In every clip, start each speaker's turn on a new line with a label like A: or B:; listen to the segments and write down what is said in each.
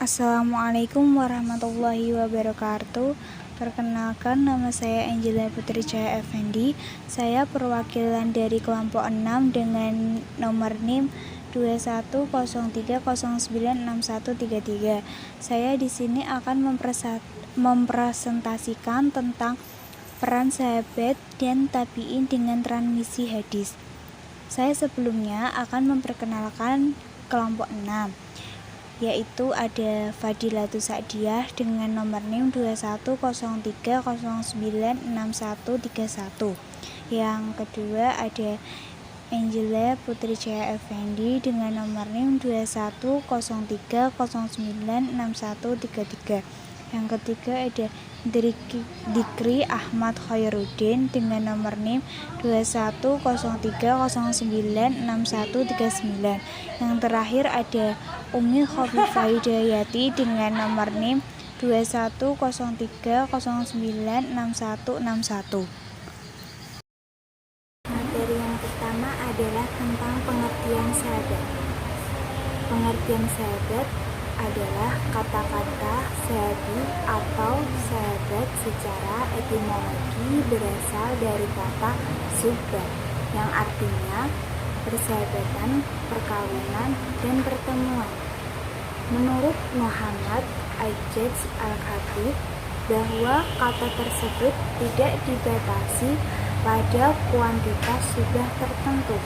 A: Assalamualaikum warahmatullahi wabarakatuh. Perkenalkan, nama saya Angela Putri Cahaya Effendi. Saya perwakilan dari kelompok 6 dengan nomor NIM 2103096133. Saya di sini akan mempresentasikan tentang peran sahabat dan tabi'in dengan transmisi hadis. Saya sebelumnya akan memperkenalkan kelompok 6, yaitu ada Fadilatus Sa'diyah dengan nomor NIM 2103096131. Yang kedua ada Angela Putri Cahaya Effendi dengan nomor NIM 2103096133. Yang ketiga ada Dikri Ahmad Khairuddin dengan nomor NIM 2103096139. Yang terakhir ada Umi Khofifah Hidayati dengan nomor NIM 2103096161. Materi yang pertama adalah tentang pengertian sahabat. Pengertian sahabat adalah kata-kata sahabi atau sahabat secara etimologi berasal dari kata suhbah yang artinya persahabatan, perkawinan, dan pertemuan. Menurut Muhammad Ajaz Al-Khatib bahwa kata tersebut tidak dibatasi pada kuantitas sudah tertentu,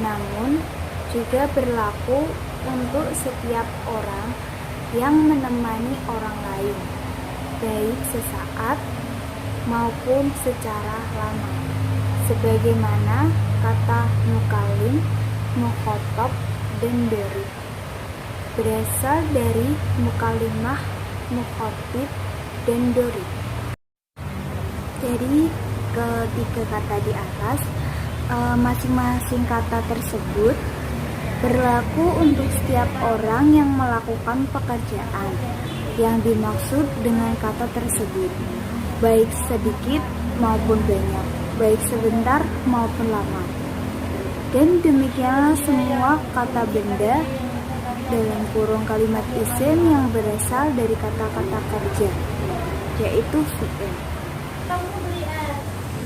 A: namun juga berlaku untuk setiap orang yang menemani orang lain, baik sesaat maupun secara lama, sebagaimana kata mukalim, mukhotob, dan dori berasal dari mukalimah, mukhotib, dan dori. Dari ketiga kata di atas, masing-masing kata tersebut berlaku untuk setiap orang yang melakukan pekerjaan yang dimaksud dengan kata tersebut, baik sedikit maupun banyak, baik sebentar maupun lama. Dan demikianlah semua kata benda dalam kurung kalimat isim yang berasal dari kata-kata kerja, yaitu fi'il.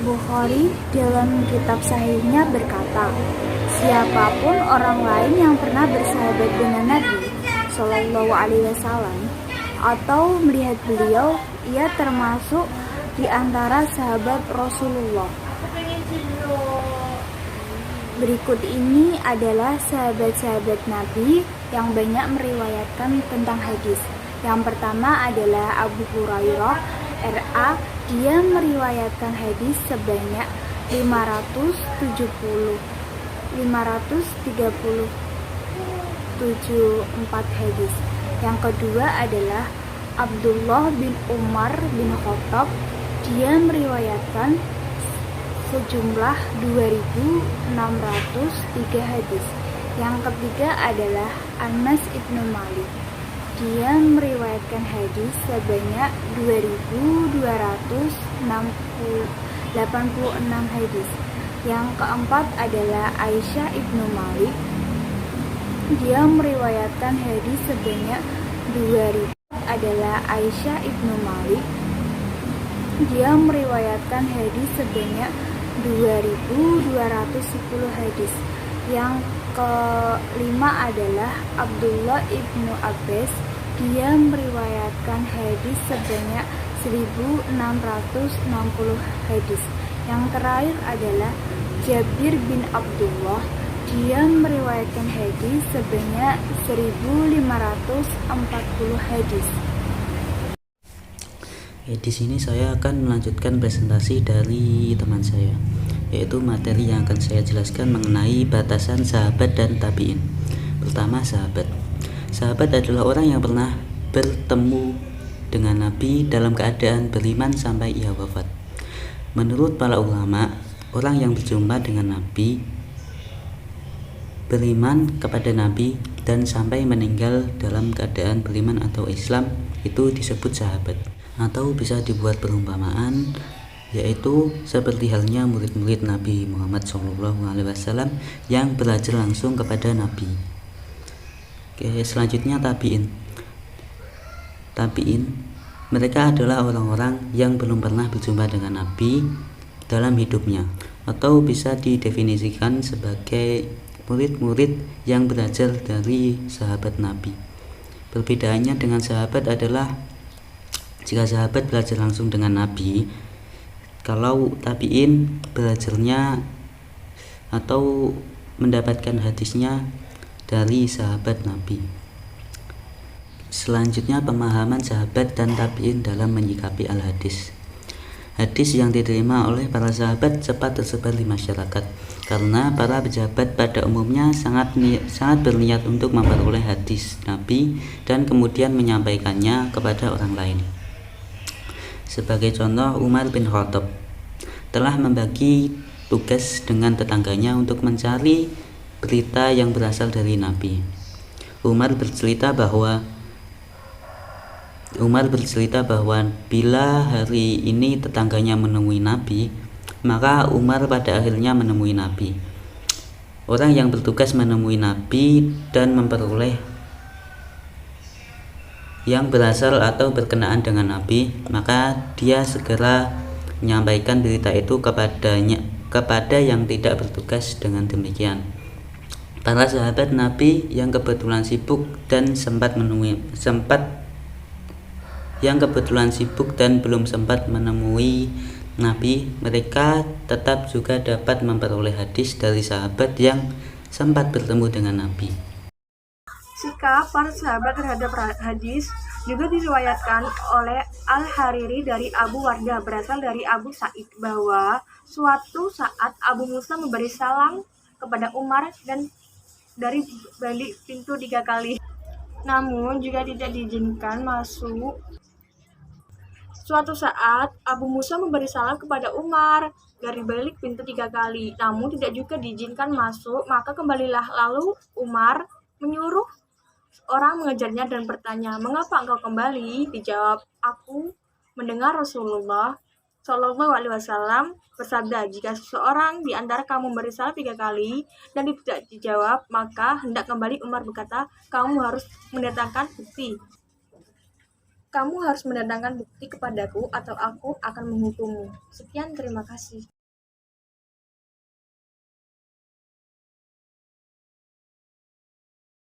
A: Bukhari dalam kitab sahihnya berkata, siapapun orang lain yang pernah bersahabat dengan Nabi Shallallahu Alaihi Wasallam atau melihat beliau, ia termasuk di antara sahabat Rasulullah. Berikut ini adalah sahabat-sahabat Nabi yang banyak meriwayatkan tentang hadis. Yang pertama adalah Abu Hurairah RA. Dia meriwayatkan hadis sebanyak 534 hadis. Yang kedua adalah Abdullah bin Umar bin Khattab. Dia meriwayatkan sejumlah 2.603 hadis. Yang ketiga adalah Anas ibnu Malik. Dia meriwayatkan hadis sebanyak 2.286 hadis. Yang keempat adalah Aisyah ibnu Malik. Dia meriwayatkan hadis sebanyak 2.000 adalah Aisyah ibnu Malik. Dia meriwayatkan hadis sebanyak 2.210 hadis. Yang kelima adalah Abdullah ibnu Abbas. Dia meriwayatkan hadis sebanyak 1.660 hadis. Yang terakhir adalah Jabir bin Abdullah. Dia meriwayatkan hadis sebanyak 1.540 hadis.
B: Di sini saya akan melanjutkan presentasi dari teman saya, yaitu materi yang akan saya jelaskan mengenai batasan sahabat dan tabi'in. Pertama, sahabat. Sahabat adalah orang yang pernah bertemu dengan Nabi dalam keadaan beriman sampai ia wafat. Menurut para ulama, orang yang berjumpa dengan Nabi, beriman kepada Nabi, dan sampai meninggal dalam keadaan beriman atau Islam, itu disebut sahabat. Atau bisa dibuat perumpamaan, yaitu seperti halnya murid-murid Nabi Muhammad SAW yang belajar langsung kepada Nabi. Oke, selanjutnya tabi'in. tabi'in, mereka adalah orang-orang yang belum pernah berjumpa dengan Nabi dalam hidupnya, atau bisa didefinisikan sebagai murid-murid yang belajar dari sahabat Nabi. Perbedaannya dengan sahabat adalah jika sahabat belajar langsung dengan Nabi, kalau tabi'in belajarnya atau mendapatkan hadisnya dari sahabat Nabi. Selanjutnya, pemahaman sahabat dan tabi'in dalam menyikapi al-hadis. Hadis yang diterima oleh para sahabat cepat tersebar di masyarakat karena para pejabat pada umumnya sangat berniat untuk memperoleh hadis Nabi dan kemudian menyampaikannya kepada orang lain. Sebagai contoh, Umar bin Khattab telah membagi tugas dengan tetangganya untuk mencari berita yang berasal dari Nabi. Umar bercerita bahwa bila hari ini tetangganya menemui Nabi, maka Umar pada akhirnya menemui Nabi. Orang yang bertugas menemui Nabi dan memperoleh yang berasal atau berkenaan dengan Nabi, maka dia segera menyampaikan berita itu kepada yang tidak bertugas. Dengan demikian, para sahabat Nabi yang kebetulan sibuk dan belum sempat menemui Nabi, mereka tetap juga dapat memperoleh hadis dari sahabat yang sempat bertemu dengan Nabi.
C: Sikap para sahabat terhadap hadis juga diriwayatkan oleh Al-Hariri dari Abu Wardah, berasal dari Abu Sa'id, bahwa suatu saat Abu Musa memberi salam kepada Umar dan dari balik pintu 3 kali, namun juga tidak diizinkan masuk. Suatu saat Abu Musa memberi salam kepada Umar dari balik pintu 3 kali, namun tidak juga diizinkan masuk. Maka kembalilah, lalu Umar menyuruh orang mengejarnya dan bertanya, "Mengapa engkau kembali?" Dijawab, "Aku mendengar Rasulullah Shallallahu Alaihi Wasallam bersabda, jika seseorang di antara kamu memberi salam 3 kali dan tidak dijawab, maka hendak kembali." Umar berkata, Kamu harus mendatangkan bukti kepadaku atau aku akan menghukummu. Sekian, terima kasih.